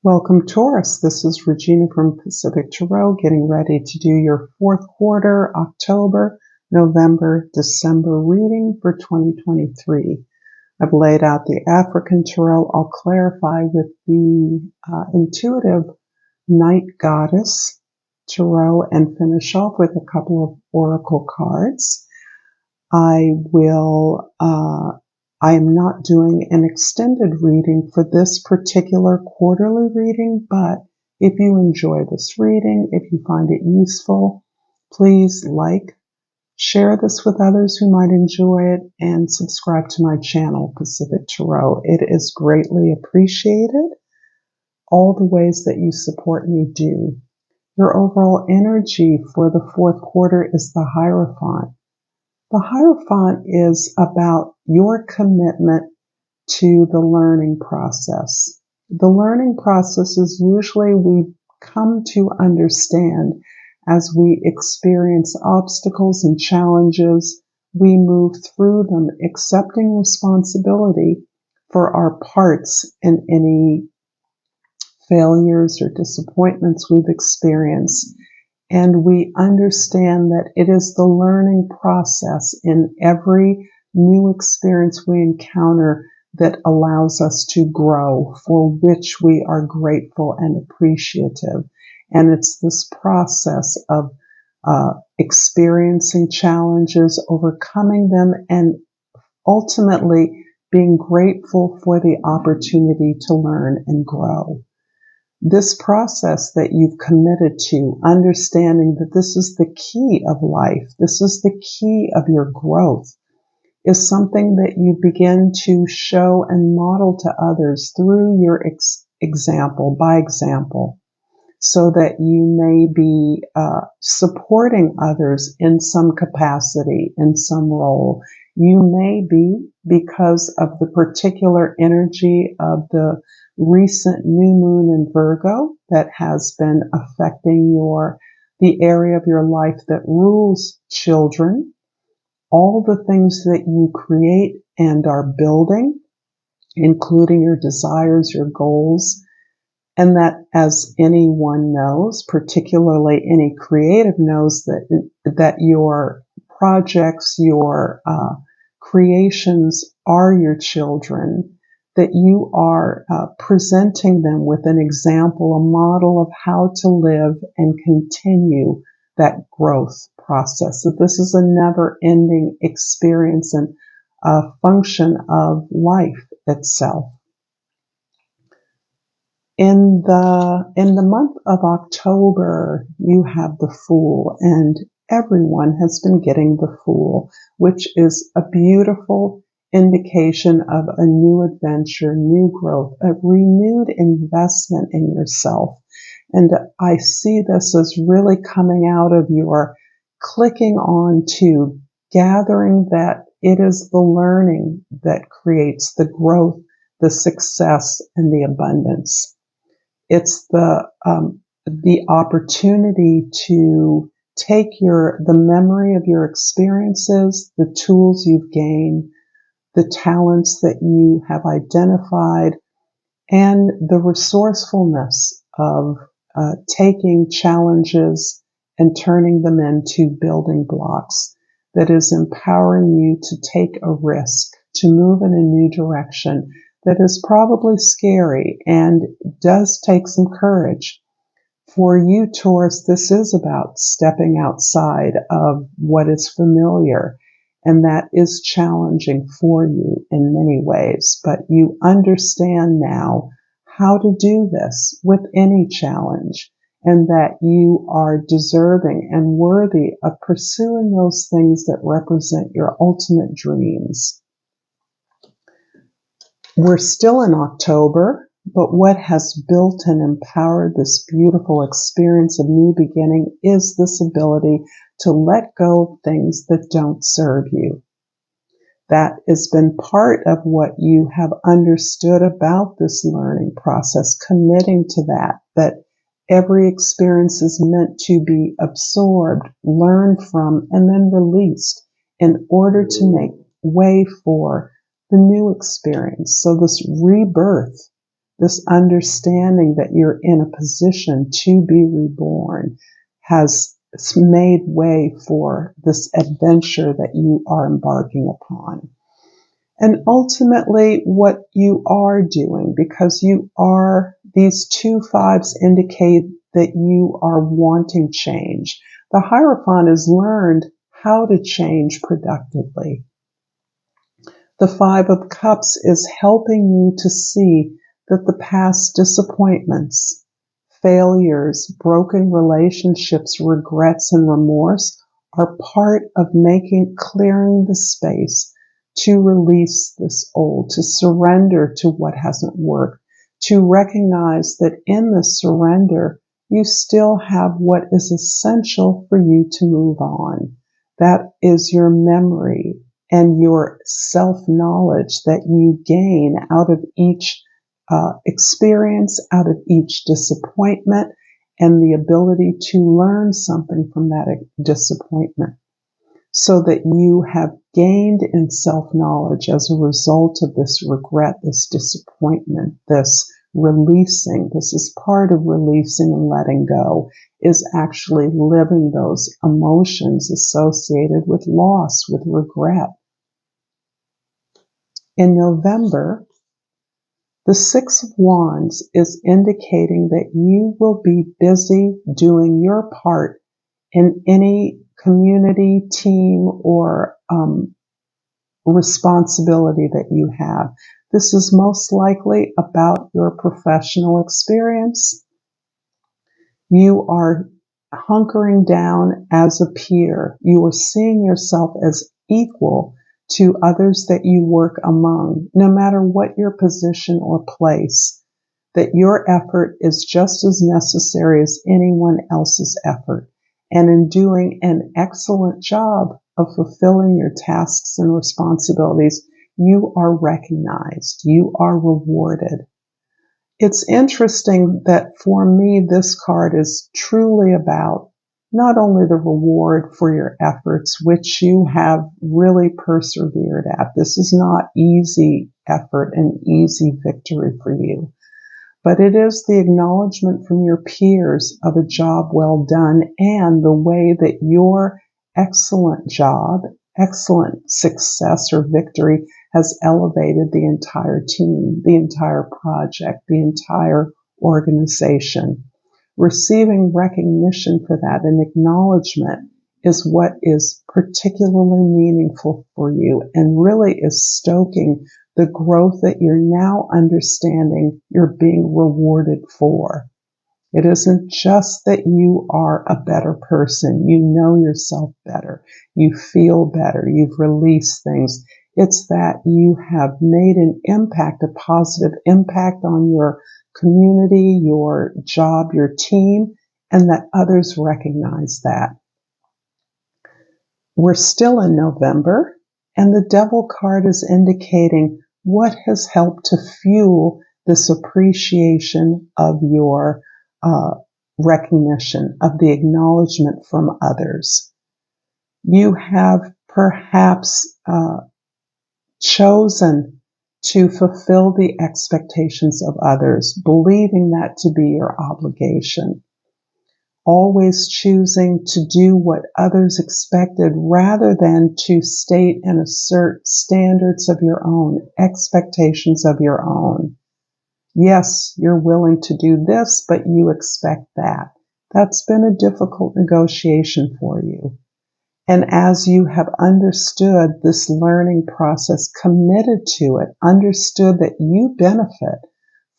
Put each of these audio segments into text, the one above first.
Welcome, Taurus. This is Regina from Pacific Tarot, getting ready to do your fourth quarter, October, November, December reading for 2023. I've laid out the African Tarot. I'll clarify with the intuitive Night Goddess Tarot and finish off with a couple of oracle cards. I am not doing an extended reading for this particular quarterly reading, but if you enjoy this reading, if you find it useful, please share this with others who might enjoy it, and subscribe to my channel, Pacific Tarot. It is greatly appreciated. All the ways that you support me do. Your overall energy for the fourth quarter is the Hierophant. The Hierophant is about your commitment to the learning process. The learning process is usually we come to understand as we experience obstacles and challenges, we move through them, accepting responsibility for our parts in any failures or disappointments we've experienced. And we understand that it is the learning process in every new experience we encounter that allows us to grow, for which we are grateful and appreciative. And it's this process of experiencing challenges, overcoming them, and ultimately being grateful for the opportunity to learn and grow. This process that you've committed to, understanding that this is the key of life, this is the key of your growth, is something that you begin to show and model to others through your example, by example, so that you may be supporting others in some capacity, in some role. You may be, because of the particular energy of the recent new moon in Virgo that has been affecting the area of your life that rules children, all the things that you create and are building, including your desires, your goals, and that, as anyone knows, particularly any creative knows, that your projects, your creations are your children, that you are presenting them with an example, a model of how to live and continue that growth process. That this is a never-ending experience and a function of life itself. In the month of October, you have the Fool, and everyone has been getting the Fool, which is a beautiful indication of a new adventure, new growth, a renewed investment in yourself. And I see this as really coming out of your clicking on to gathering that it is the learning that creates the growth, the success, and the abundance. It's the opportunity to take the memory of your experiences, the tools you've gained, the talents that you have identified, and the resourcefulness of taking challenges and turning them into building blocks that is empowering you to take a risk, to move in a new direction that is probably scary and does take some courage. For you, Taurus, this is about stepping outside of what is familiar, and that is challenging for you in many ways. But you understand now how to do this with any challenge, and that you are deserving and worthy of pursuing those things that represent your ultimate dreams. We're still in October, but what has built and empowered this beautiful experience of new beginning is this ability to let go of things that don't serve you. That has been part of what you have understood about this learning process, committing to that every experience is meant to be absorbed, learned from, and then released in order to make way for the new experience. So this rebirth this understanding that you're in a position to be reborn has made way for this adventure that you are embarking upon. And ultimately, what you are doing, because these 2 5s indicate that you are wanting change. The Hierophant has learned how to change productively. The 5 of Cups is helping you to see that the past disappointments, failures, broken relationships, regrets, and remorse are part of clearing the space to release this old, to surrender to what hasn't worked, to recognize that in the surrender, you still have what is essential for you to move on. That is your memory and your self-knowledge that you gain out of each experience, out of each disappointment, and the ability to learn something from that disappointment, so that you have gained in self-knowledge as a result of this regret, this disappointment, this releasing. This is part of releasing and letting go, is actually living those emotions associated with loss, with regret. In November, the 6 of Wands is indicating that you will be busy doing your part in any community, team, or responsibility that you have. This is most likely about your professional experience. You are hunkering down as a peer. You are seeing yourself as equal to others that you work among, no matter what your position or place, that your effort is just as necessary as anyone else's effort. And in doing an excellent job of fulfilling your tasks and responsibilities, you are recognized, you are rewarded. It's interesting that for me, this card is truly about not only the reward for your efforts, which you have really persevered at. This is not easy effort and easy victory for you, but it is the acknowledgement from your peers of a job well done and the way that your excellent job, excellent success or victory has elevated the entire team, the entire project, the entire organization. Receiving recognition for that and acknowledgement is what is particularly meaningful for you and really is stoking the growth that you're now understanding you're being rewarded for. It isn't just that you are a better person. You know yourself better. You feel better. You've released things. It's that you have made an impact, a positive impact on your community, your job, your team, and that others recognize that. We're still in November, and the Devil card is indicating what has helped to fuel this appreciation of your recognition, of the acknowledgement from others. You have perhaps chosen to fulfill the expectations of others, believing that to be your obligation. Always choosing to do what others expected rather than to state and assert standards of your own, expectations of your own. Yes, you're willing to do this, but you expect that. That's been a difficult negotiation for you. And as you have understood this learning process, committed to it, understood that you benefit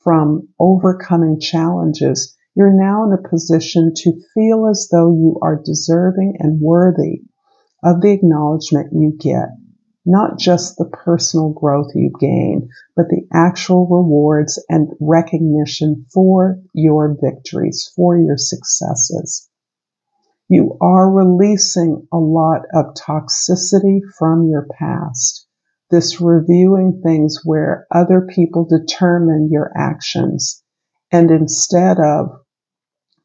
from overcoming challenges, you're now in a position to feel as though you are deserving and worthy of the acknowledgement you get. Not just the personal growth you gain, but the actual rewards and recognition for your victories, for your successes. You are releasing a lot of toxicity from your past. This reviewing things where other people determine your actions. And instead of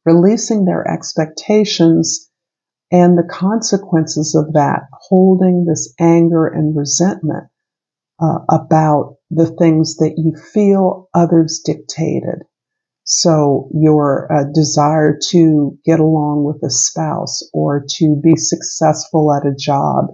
releasing their expectations and the consequences of that, holding this anger and resentment, about the things that you feel others dictated. So your desire to get along with a spouse or to be successful at a job,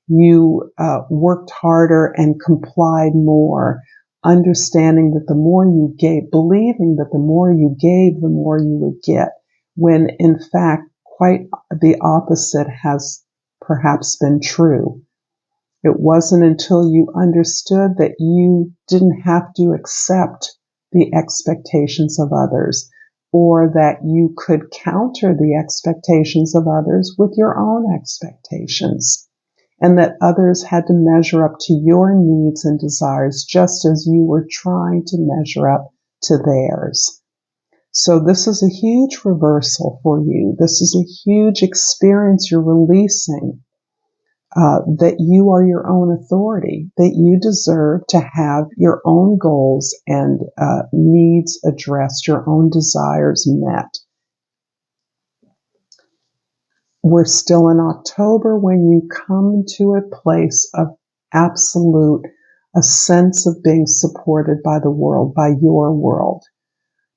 you worked harder and complied more, understanding that the more you gave, believing that the more you gave, the more you would get, when in fact, quite the opposite has perhaps been true. It wasn't until you understood that you didn't have to accept the expectations of others, or that you could counter the expectations of others with your own expectations, and that others had to measure up to your needs and desires just as you were trying to measure up to theirs. So this is a huge reversal for you. This is a huge experience you're releasing. That you are your own authority, that you deserve to have your own goals and needs addressed, your own desires met. We're still in October when you come to a place of absolute, a sense of being supported by the world, by your world.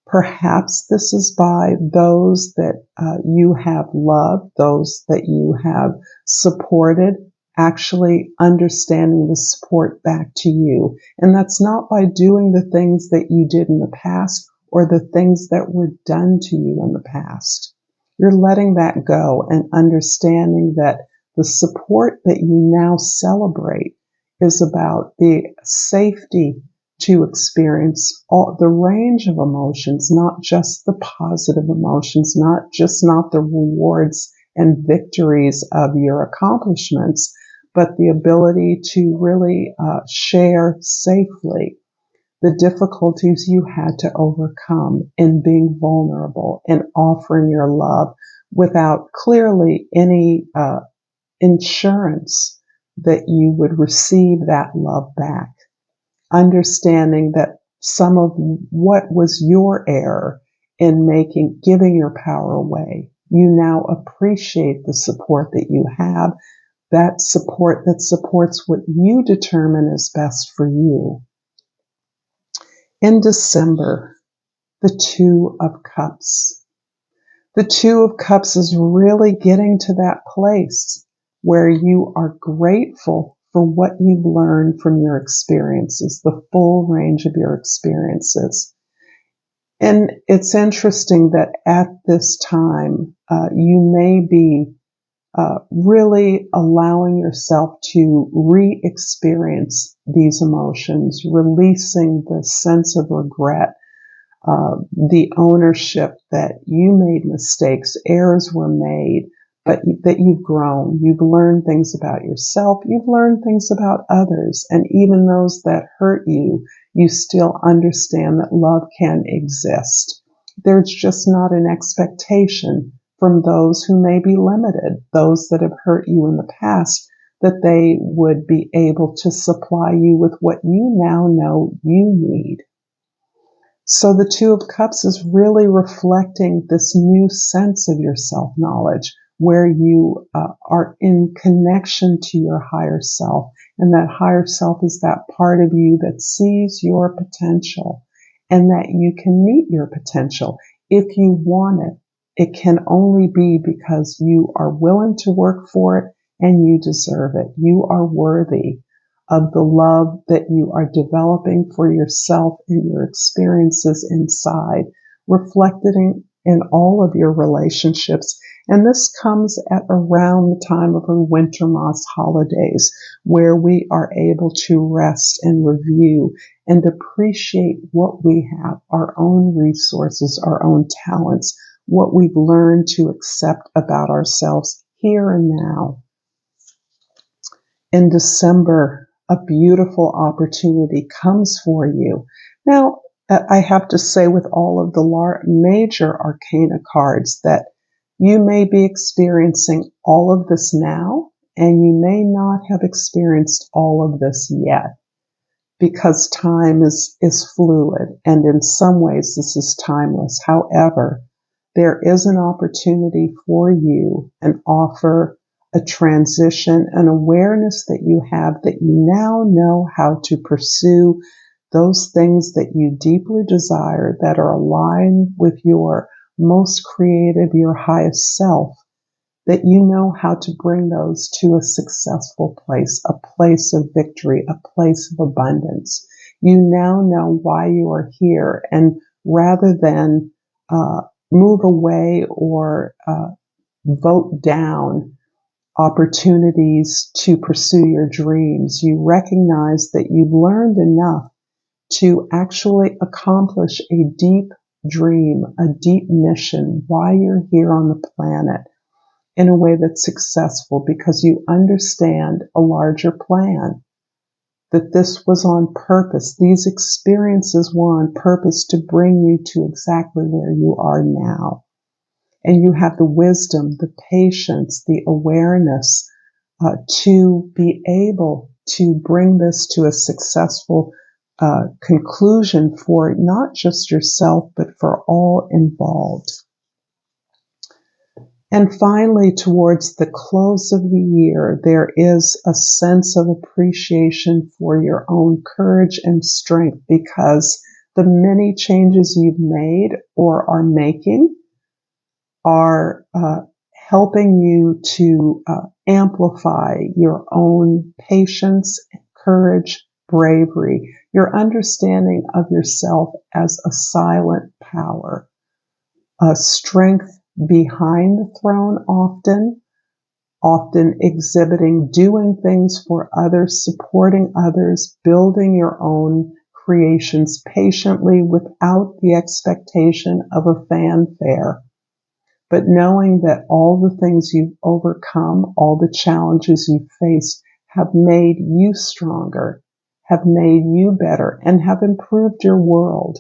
Perhaps this is by those that you have loved, those that you have supported, actually understanding the support back to you. And that's not by doing the things that you did in the past or the things that were done to you in the past. You're letting that go and understanding that the support that you now celebrate is about the safety to experience all the range of emotions, not just the positive emotions, not the rewards and victories of your accomplishments, but the ability to really share safely the difficulties you had to overcome in being vulnerable and offering your love without clearly any insurance that you would receive that love back. Understanding that some of what was your error in giving your power away, you now appreciate the support that you have, that support that supports what you determine is best for you. In December, the Two of Cups. The Two of Cups is really getting to that place where you are grateful for what you've learned from your experiences, the full range of your experiences. And it's interesting that at this time, you may be really allowing yourself to re-experience these emotions, releasing the sense of regret, the ownership that you made mistakes, errors were made, but that you've grown. You've learned things about yourself. You've learned things about others. And even those that hurt you, you still understand that love can exist. There's just not an expectation from those who may be limited, those that have hurt you in the past, that they would be able to supply you with what you now know you need. So the Two of Cups is really reflecting this new sense of your self-knowledge, where you are in connection to your higher self. And that higher self is that part of you that sees your potential and that you can meet your potential if you want it. It can only be because you are willing to work for it and you deserve it. You are worthy of the love that you are developing for yourself and your experiences inside, reflected in all of your relationships. And this comes at around the time of our winter moss holidays, where we are able to rest and review and appreciate what we have, our own resources, our own talents, what we've learned to accept about ourselves here and now. In December, a beautiful opportunity comes for you. Now, I have to say with all of the major arcana cards that you may be experiencing all of this now, and you may not have experienced all of this yet, because time is fluid, and in some ways this is timeless. However, there is an opportunity for you, an offer a transition, an awareness that you have that you now know how to pursue those things that you deeply desire that are aligned with your most creative, your highest self, that you know how to bring those to a successful place, a place of victory, a place of abundance. You now know why you are here, and rather than move away or vote down opportunities to pursue your dreams, you recognize that you've learned enough to actually accomplish a deep dream, a deep mission, why you're here on the planet in a way that's successful, because you understand a larger plan, that this was on purpose. These experiences were on purpose to bring you to exactly where you are now. And you have the wisdom, the patience, the awareness to be able to bring this to a successful conclusion for not just yourself, but for all involved. And finally, towards the close of the year, there is a sense of appreciation for your own courage and strength, because the many changes you've made or are making are helping you to amplify your own patience, courage, bravery, your understanding of yourself as a silent power, a strength behind the throne, often exhibiting, doing things for others, supporting others, building your own creations patiently without the expectation of a fanfare, but knowing that all the things you've overcome, all the challenges you've faced have made you stronger, have made you better, and have improved your world.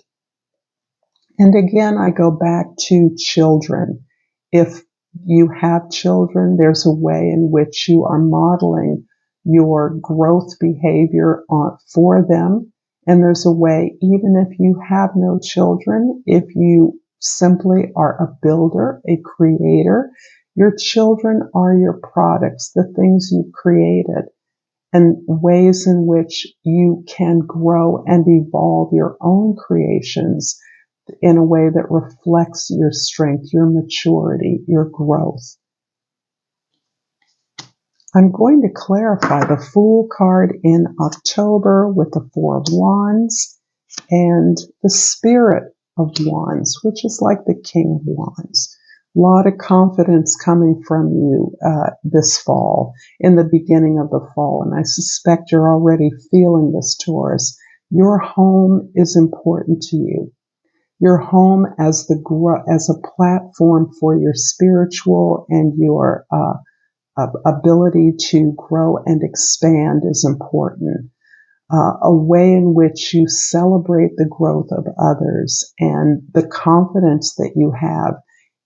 And again, I go back to children. If you have children, there's a way in which you are modeling your growth behavior for them. And there's a way, even if you have no children, if you simply are a builder, a creator, your children are your products, the things you've created, and ways in which you can grow and evolve your own creations in a way that reflects your strength, your maturity, your growth. I'm going to clarify the Fool card in October with the Four of Wands and the Spirit of Wands, which is like the King of Wands. A lot of confidence coming from you this fall, in the beginning of the fall, and I suspect you're already feeling this, Taurus. Your home is important to you. Your home as a platform for your spiritual and your ability to grow and expand is important. A way in which you celebrate the growth of others and the confidence that you have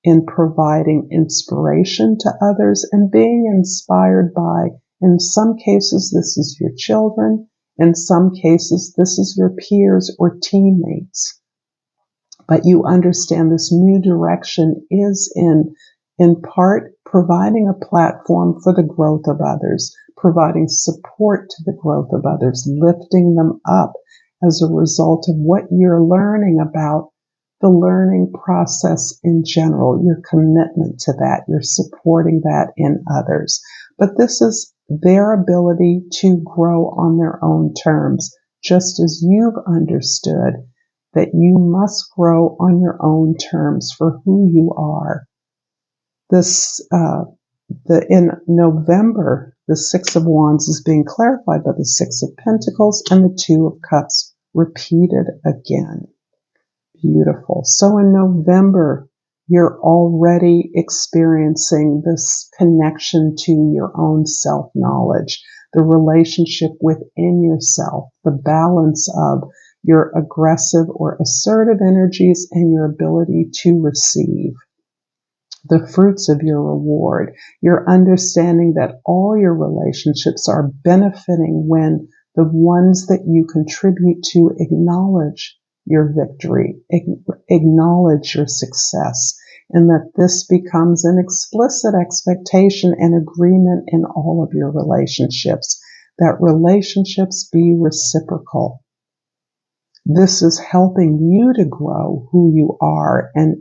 in providing inspiration to others and being inspired by, in some cases, this is your children. In some cases, this is your peers or teammates. But you understand this new direction is in part providing a platform for the growth of others, providing support to the growth of others, lifting them up as a result of what you're learning about the learning process in general, your commitment to that, you're supporting that in others. But this is their ability to grow on their own terms, just as you've understood that you must grow on your own terms for who you are. In November, the Six of Wands is being clarified by the Six of Pentacles and the Two of Cups repeated again. Beautiful. So in November, you're already experiencing this connection to your own self-knowledge, the relationship within yourself, the balance of your aggressive or assertive energies and your ability to receive the fruits of your reward. You're understanding that all your relationships are benefiting when the ones that you contribute to acknowledge your victory, acknowledge your success, and that this becomes an explicit expectation and agreement in all of your relationships, that relationships be reciprocal. This is helping you to grow who you are, and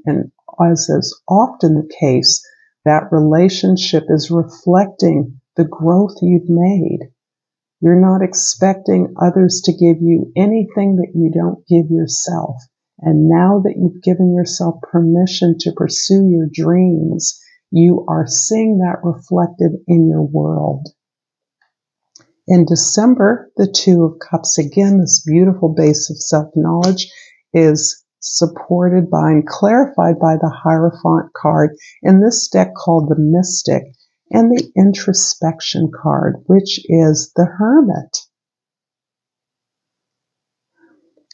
as is often the case, that relationship is reflecting the growth you've made. You're not expecting others to give you anything that you don't give yourself. And now that you've given yourself permission to pursue your dreams, you are seeing that reflected in your world. In December, the Two of Cups, again, this beautiful base of self-knowledge, is supported by and clarified by the Hierophant card in this deck called the Mystic, and the Introspection card, which is the Hermit.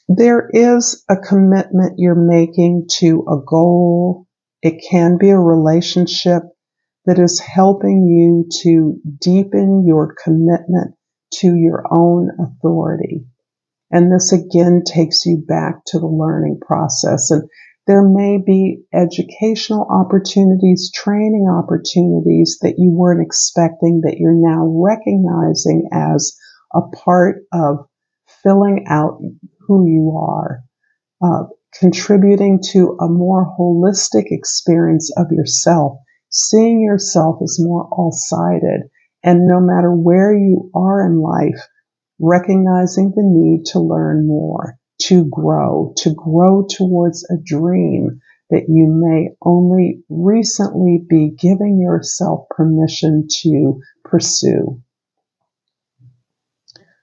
There is a commitment you're making to a goal. It can be a relationship that is helping you to deepen your commitment to your own authority. And this again takes you back to the learning process. And there may be educational opportunities, training opportunities that you weren't expecting that you're now recognizing as a part of filling out who you are, contributing to a more holistic experience of yourself, seeing yourself as more all-sided, and no matter where you are in life, recognizing the need to learn more, to grow towards a dream that you may only recently be giving yourself permission to pursue.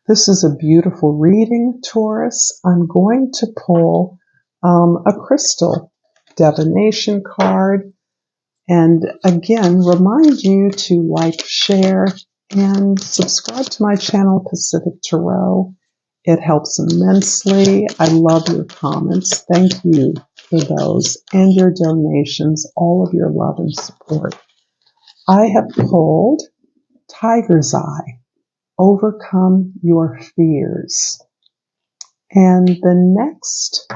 This is a beautiful reading, Taurus. I'm going to pull a crystal divination card, and again, remind you to like, share, and subscribe to my channel, Pacific Tarot. It helps immensely. I love your comments. Thank you for those, and your donations, all of your love and support. I have pulled Tiger's Eye, Overcome Your Fears. And the next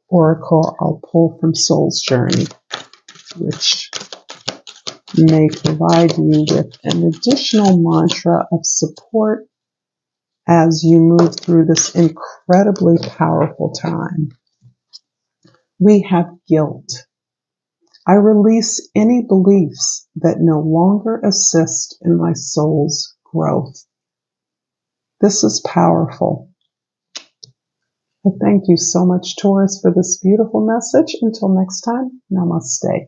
oracle I'll pull from Soul's Journey, which may provide you with an additional mantra of support as you move through this incredibly powerful time. We have guilt. I release any beliefs that no longer assist in my soul's growth. This is powerful. I thank you so much, Taurus, for this beautiful message. Until next time, Namaste.